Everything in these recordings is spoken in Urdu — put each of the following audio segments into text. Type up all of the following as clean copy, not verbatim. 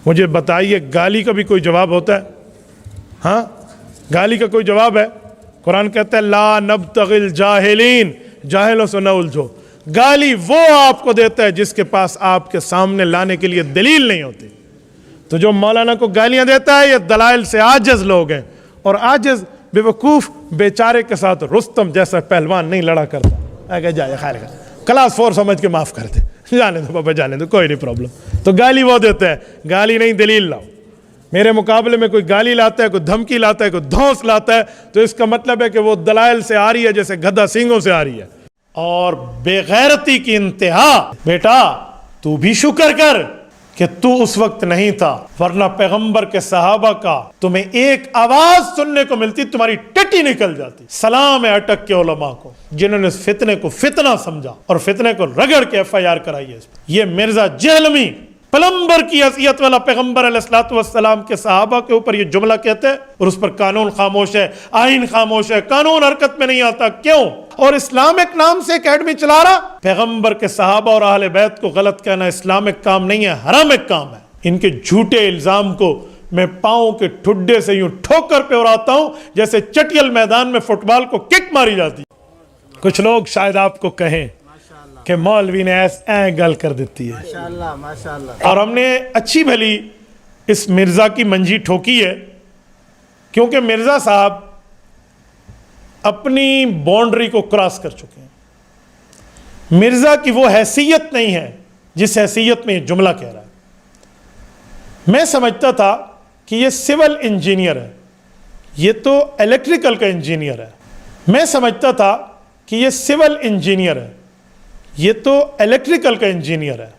مجھے بتائیے گالی کا بھی کوئی جواب ہوتا ہے؟ ہاں، گالی کا کوئی جواب ہے؟ قرآن کہتا ہے لا نبتغی الجاہلین، جاہلوں سے نہ الجھو۔ گالی وہ آپ کو دیتا ہے جس کے پاس آپ کے سامنے لانے کے لیے دلیل نہیں ہوتی۔ تو جو مولانا کو گالیاں دیتا ہے یہ دلائل سے عاجز لوگ ہیں، اور عاجز بے وقوف بیچارے کے ساتھ رستم جیسا پہلوان نہیں لڑا کرتا۔ آگے جائے خیر کلاس 4 سمجھ کے معاف کر دے، جانے دو بابا جانے دو، کوئی نہیں پرابلم۔ تو گالی وہ دیتا ہے، گالی نہیں دلیل لاؤ۔ میرے مقابلے میں کوئی گالی لاتا ہے، کوئی دھمکی لاتا ہے، کوئی دھونس لاتا ہے، تو اس کا مطلب ہے کہ وہ دلائل سے آ رہی ہے جیسے گدھا سینگوں سے آ رہی ہے۔ اور بے غیرتی کی انتہا، بیٹا تو بھی شکر کر کہ تو اس وقت نہیں تھا، ورنہ پیغمبر کے صحابہ کا تمہیں ایک آواز سننے کو ملتی تمہاری ٹٹی نکل جاتی۔ سلام ہے اٹک کے علماء کو جنہوں نے اس فتنے کو فتنہ سمجھا اور فتنے کو رگڑ کے FIR کرائی ہے۔ یہ مرزا جہلمی پلمبر کی حیثیت والا پیغمبر علیہ الصلوۃ والسلام کے صحابہ کے اوپر یہ جملہ کہتے ہیں، اور اس پر قانون خاموش ہے، آئین خاموش ہے، قانون حرکت میں نہیں آتا۔ کیوں؟ اور اسلامک نام سے اکیڈمی چلا رہا۔ پیغمبر کے صحابہ اور اہل بیت کو غلط کہنا اسلامک کام نہیں ہے، حرامک کام ہے۔ ان کے جھوٹے الزام کو میں پاؤں کے ٹھڈے سے یوں ٹھوکر پہ اڑاتا ہوں جیسے چٹیل میدان میں فٹ بال کو کک ماری جاتی۔ کچھ لوگ شاید آپ کو کہیں کہ مولوی نے گل کر دیتی ہے، اور ہم نے اچھی بھلی اس مرزا کی منجی ٹھوکی ہے، کیونکہ مرزا صاحب اپنی باؤنڈری کو کراس کر چکے ہیں۔ مرزا کی وہ حیثیت نہیں ہے جس حیثیت میں یہ جملہ کہہ رہا ہے۔ میں سمجھتا تھا کہ یہ سول انجینئر ہے، یہ تو الیکٹریکل کا انجینئر ہے۔ میں سمجھتا تھا کہ یہ سول انجینئر ہے، یہ تو الیکٹریکل کا انجینئر ہے۔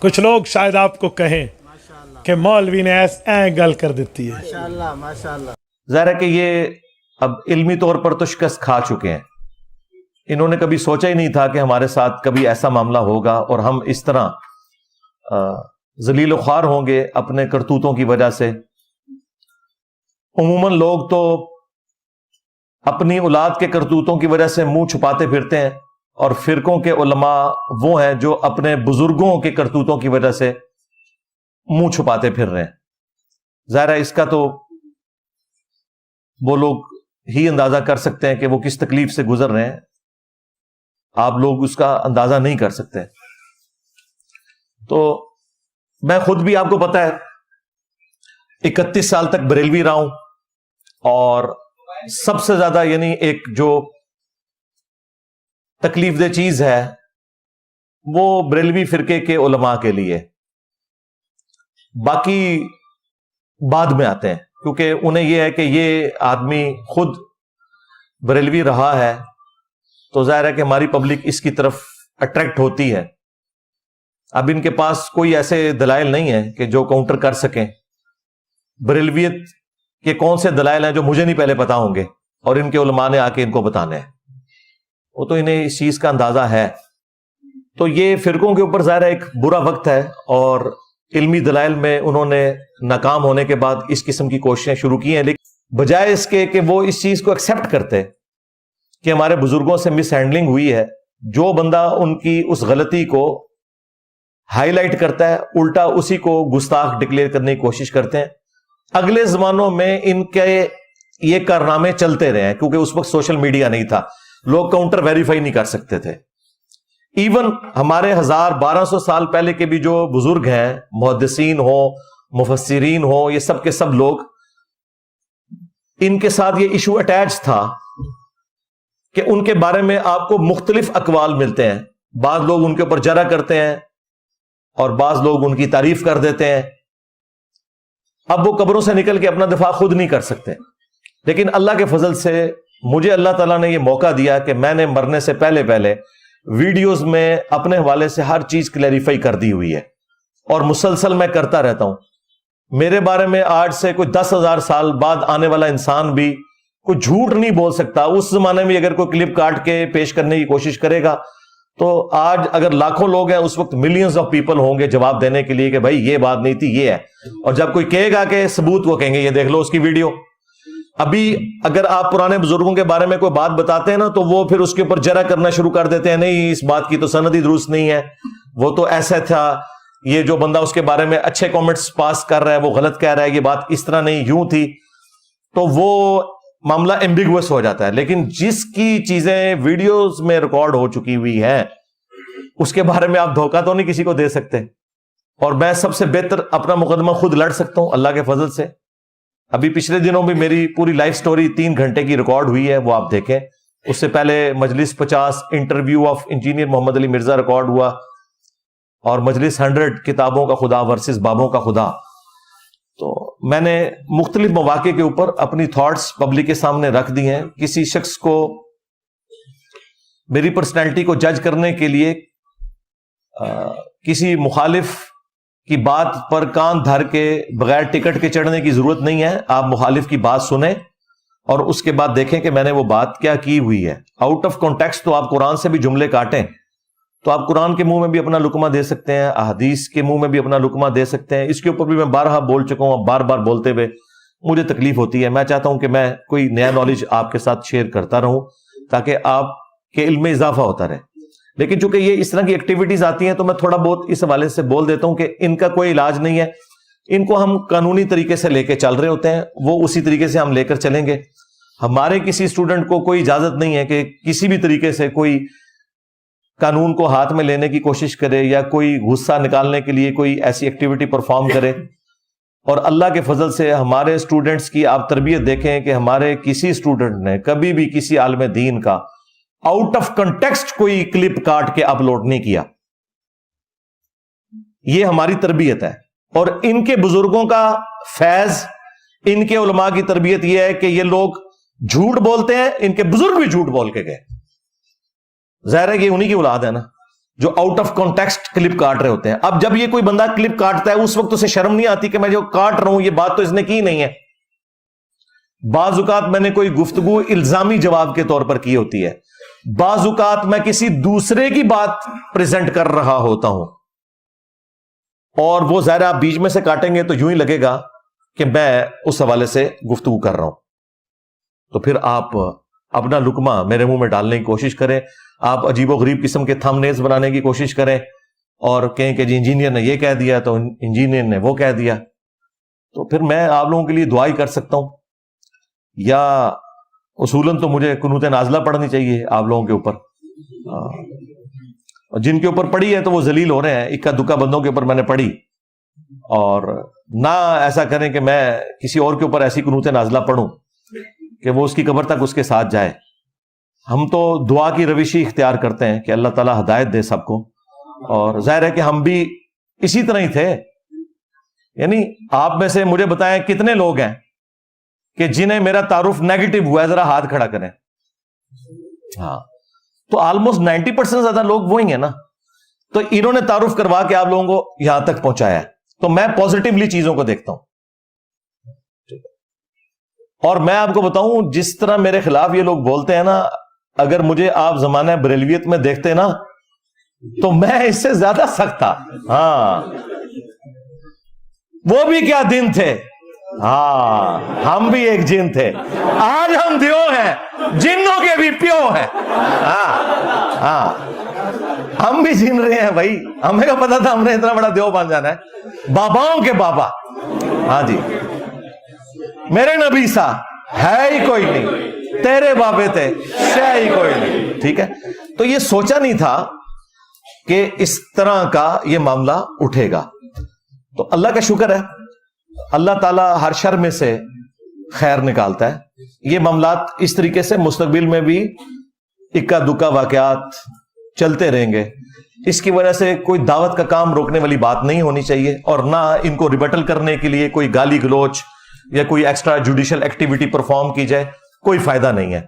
کچھ لوگ شاید آپ کو کہیں کہ مولوی نے گل کر دیتی ہے۔ ظاہر ہے کہ یہ اب علمی طور پر تو شکست کھا چکے ہیں۔ انہوں نے کبھی سوچا ہی نہیں تھا کہ ہمارے ساتھ کبھی ایسا معاملہ ہوگا اور ہم اس طرح ذلیل و خوار ہوں گے اپنے کرتوتوں کی وجہ سے۔ عموماً لوگ تو اپنی اولاد کے کرتوتوں کی وجہ سے منہ چھپاتے پھرتے ہیں، اور فرقوں کے علماء وہ ہیں جو اپنے بزرگوں کے کرتوتوں کی وجہ سے منہ چھپاتے پھر رہے ہیں۔ ظاہر ہے اس کا تو وہ لوگ ہی اندازہ کر سکتے ہیں کہ وہ کس تکلیف سے گزر رہے ہیں، آپ لوگ اس کا اندازہ نہیں کر سکتے۔ تو میں خود بھی، آپ کو پتا ہے، 31 سال تک بریلوی رہا ہوں، اور سب سے زیادہ یعنی ایک جو تکلیف دہ چیز ہے وہ بریلوی فرقے کے علماء کے لیے، باقی بعد میں آتے ہیں، کیونکہ انہیں یہ ہے کہ یہ آدمی خود بریلوی رہا ہے، تو ظاہر ہے کہ ہماری پبلک اس کی طرف اٹریکٹ ہوتی ہے۔ اب ان کے پاس کوئی ایسے دلائل نہیں ہیں کہ جو کاؤنٹر کر سکیں۔ بریلویت کے کون سے دلائل ہیں جو مجھے نہیں پہلے پتا ہوں گے، اور ان کے علماء نے آ کے ان کو بتانے ہیں، وہ تو انہیں اس چیز کا اندازہ ہے۔ تو یہ فرقوں کے اوپر ظاہر ایک برا وقت ہے، اور علمی دلائل میں انہوں نے ناکام ہونے کے بعد اس قسم کی کوششیں شروع کی ہیں، لیکن بجائے اس کے کہ وہ اس چیز کو ایکسیپٹ کرتے کہ ہمارے بزرگوں سے مس ہینڈلنگ ہوئی ہے، جو بندہ ان کی اس غلطی کو ہائی لائٹ کرتا ہے الٹا اسی کو گستاخ ڈکلیئر کرنے کی کوشش کرتے ہیں۔ اگلے زمانوں میں ان کے یہ کارنامے چلتے رہے ہیں، کیونکہ اس وقت سوشل میڈیا نہیں تھا، لوگ کاؤنٹر ویریفائی نہیں کر سکتے تھے۔ ایون ہمارے 1200 سال پہلے کے بھی جو بزرگ ہیں، محدثین ہوں، مفسرین ہوں، یہ سب کے سب لوگ، ان کے ساتھ یہ ایشو اٹیچ تھا کہ ان کے بارے میں آپ کو مختلف اقوال ملتے ہیں۔ بعض لوگ ان کے اوپر جرح کرتے ہیں اور بعض لوگ ان کی تعریف کر دیتے ہیں۔ اب وہ قبروں سے نکل کے اپنا دفاع خود نہیں کر سکتے، لیکن اللہ کے فضل سے مجھے اللہ تعالیٰ نے یہ موقع دیا کہ میں نے مرنے سے پہلے ویڈیوز میں اپنے حوالے سے ہر چیز کلیریفائی کر دی ہوئی ہے، اور مسلسل میں کرتا رہتا ہوں۔ میرے بارے میں آج سے کوئی 10,000 سال بعد آنے والا انسان بھی کوئی جھوٹ نہیں بول سکتا۔ اس زمانے میں اگر کوئی کلپ کاٹ کے پیش کرنے کی کوشش کرے گا تو آج اگر لاکھوں لوگ ہیں، اس وقت ملینز آف پیپل ہوں گے جواب دینے کے لیے کہ بھائی یہ بات نہیں تھی، یہ ہے۔ اور جب کوئی کہے گا کہ ثبوت، وہ کہیں گے یہ دیکھ لو اس کی ویڈیو۔ ابھی اگر آپ پرانے بزرگوں کے بارے میں کوئی بات بتاتے ہیں نا تو وہ پھر اس کے اوپر جرح کرنا شروع کر دیتے ہیں، نہیں اس بات کی تو سند ہی درست نہیں ہے، وہ تو ایسا تھا، یہ جو بندہ اس کے بارے میں اچھے کامنٹس پاس کر رہا ہے وہ غلط کہہ رہا ہے، یہ بات اس طرح نہیں یوں تھی، تو وہ معاملہ ایمبیگوس ہو جاتا ہے۔ لیکن جس کی چیزیں ویڈیوز میں ریکارڈ ہو چکی ہوئی ہیں اس کے بارے میں آپ دھوکہ تو نہیں کسی کو دے سکتے، اور میں سب سے بہتر اپنا مقدمہ خود لڑ سکتا ہوں اللہ کے فضل سے۔ ابھی پچھلے دنوں بھی میری پوری لائف سٹوری 3 گھنٹے کی ریکارڈ ہوئی ہے، وہ آپ دیکھیں۔ اس سے پہلے مجلس 50 interview of engineer Muhammad Ali Mirza record ہوا، اور مجلس 100 کتابوں کا خدا ورسز بابوں کا خدا۔ تو میں نے مختلف مواقع کے اوپر اپنی تھاٹس پبلک کے سامنے رکھ دی ہیں۔ کسی شخص کو میری پرسنالٹی کو جج کرنے کے لیے کسی مخالف کی بات پر کان دھر کے بغیر ٹکٹ کے چڑھنے کی ضرورت نہیں ہے۔ آپ مخالف کی بات سنیں اور اس کے بعد دیکھیں کہ میں نے وہ بات کیا کی ہوئی ہے۔ آؤٹ آف کانٹیکسٹ تو آپ قرآن سے بھی جملے کاٹیں تو آپ قرآن کے منہ میں بھی اپنا لقمہ دے سکتے ہیں، احادیث کے منہ میں بھی اپنا لقمہ دے سکتے ہیں۔ اس کے اوپر بھی میں بارہا بول چکا ہوں، اب بار بار بولتے ہوئے مجھے تکلیف ہوتی ہے۔ میں چاہتا ہوں کہ میں کوئی نیا نالج آپ کے ساتھ شیئر کرتا رہوں تاکہ آپ کے علم میں اضافہ ہوتا رہے۔ لیکن چونکہ یہ اس طرح کی ایکٹیویٹیز آتی ہیں تو میں تھوڑا بہت اس حوالے سے بول دیتا ہوں کہ ان کا کوئی علاج نہیں ہے، ان کو ہم قانونی طریقے سے لے کے چل رہے ہوتے ہیں، وہ اسی طریقے سے ہم لے کر چلیں گے۔ ہمارے کسی اسٹوڈنٹ کو کوئی اجازت نہیں ہے کہ کسی بھی طریقے سے کوئی قانون کو ہاتھ میں لینے کی کوشش کرے یا کوئی غصہ نکالنے کے لیے کوئی ایسی ایکٹیویٹی پرفارم کرے۔ اور اللہ کے فضل سے ہمارے اسٹوڈنٹس کی آپ تربیت دیکھیں کہ ہمارے کسی اسٹوڈنٹ نے کبھی بھی کسی عالم دین کا آؤٹ آف کنٹیکسٹ کوئی کلپ کاٹ کے اپلوڈ نہیں کیا۔ یہ ہماری تربیت ہے، اور ان کے بزرگوں کا فیض، ان کے علماء کی تربیت یہ ہے کہ یہ لوگ جھوٹ بولتے ہیں، ان کے بزرگ بھی جھوٹ بول کے گئے۔ ظاہر ہے کہ انہی کی اولاد ہے نا جو آؤٹ آف کانٹیکسٹ کلپ کاٹ رہے ہوتے ہیں۔ اب جب یہ کوئی بندہ کلپ کاٹتا ہے اس وقت اسے شرم نہیں آتی کہ میں جو کاٹ رہا ہوں یہ بات تو اس نے کی نہیں ہے۔ بعض اوقات میں نے کوئی گفتگو الزامی جواب کے طور پر کی ہوتی ہے، بعض اوقات میں کسی دوسرے کی بات پریزنٹ کر رہا ہوتا ہوں، اور وہ ظاہر آپ بیچ میں سے کاٹیں گے تو یوں ہی لگے گا کہ میں اس حوالے سے گفتگو کر رہا ہوں۔ تو پھر آپ اپنا لقمہ میرے منہ میں ڈالنے کی کوشش کریں، آپ عجیب و غریب قسم کے تھم نیلز بنانے کی کوشش کریں اور کہیں کہ جی انجینئر نے یہ کہہ دیا تو انجینئر نے وہ کہہ دیا، تو پھر میں آپ لوگوں کے لیے دعا ہی کر سکتا ہوں، یا اصولاً تو مجھے قنوت نازلہ پڑھنی چاہیے آپ لوگوں کے اوپر، جن کے اوپر پڑھی ہے تو وہ ذلیل ہو رہے ہیں، اکا دکا بندوں کے اوپر میں نے پڑھی، اور نہ ایسا کریں کہ میں کسی اور کے اوپر ایسی قنوت نازلہ پڑھوں کہ وہ اس کی قبر تک اس کے ساتھ جائے۔ ہم تو دعا کی روشی اختیار کرتے ہیں کہ اللہ تعالیٰ ہدایت دے سب کو، اور ظاہر ہے کہ ہم بھی اسی طرح ہی تھے۔ یعنی آپ میں سے مجھے بتائیں کتنے لوگ ہیں کہ جنہیں میرا تعارف نیگیٹو ہوا ہے، ذرا ہاتھ کھڑا کریں۔ ہاں، تو آلموسٹ 90% زیادہ لوگ وہی ہیں نا، تو انہوں نے تعارف کروا کے آپ لوگوں کو یہاں تک پہنچایا ہے، تو میں پازیٹیولی چیزوں کو دیکھتا ہوں۔ اور میں آپ کو بتاؤں جس طرح میرے خلاف یہ لوگ بولتے ہیں نا، اگر مجھے آپ زمانہ بریلویت میں دیکھتے نا تو میں اس سے زیادہ سخت تھا۔ ہاں، وہ بھی کیا دن تھے، ہاں ہم بھی ایک جن تھے، آج ہم دیو ہیں، جنوں کے بھی پیو ہیں۔ ہاں ہم بھی جن رہے ہیں بھائی، ہمیں کا پتا تھا ہم نے اتنا بڑا دیو بن جانا ہے، باباؤں کے بابا۔ ہاں جی، میرے نبی سا ہے ہی کوئی نہیں، تیرے بابے تھے شے ہی کوئی نہیں۔ ٹھیک ہے، تو یہ سوچا نہیں تھا کہ اس طرح کا یہ معاملہ اٹھے گا۔ تو اللہ کا شکر ہے، اللہ تعالیٰ ہر شر میں سے خیر نکالتا ہے۔ یہ معاملات اس طریقے سے مستقبل میں بھی اکا دکا واقعات چلتے رہیں گے، اس کی وجہ سے کوئی دعوت کا کام روکنے والی بات نہیں ہونی چاہیے، اور نہ ان کو ریبٹل کرنے کے لیے کوئی گالی گلوچ یا کوئی ایکسٹرا جوڈیشل ایکٹیویٹی پرفارم کی جائے، کوئی فائدہ نہیں ہے۔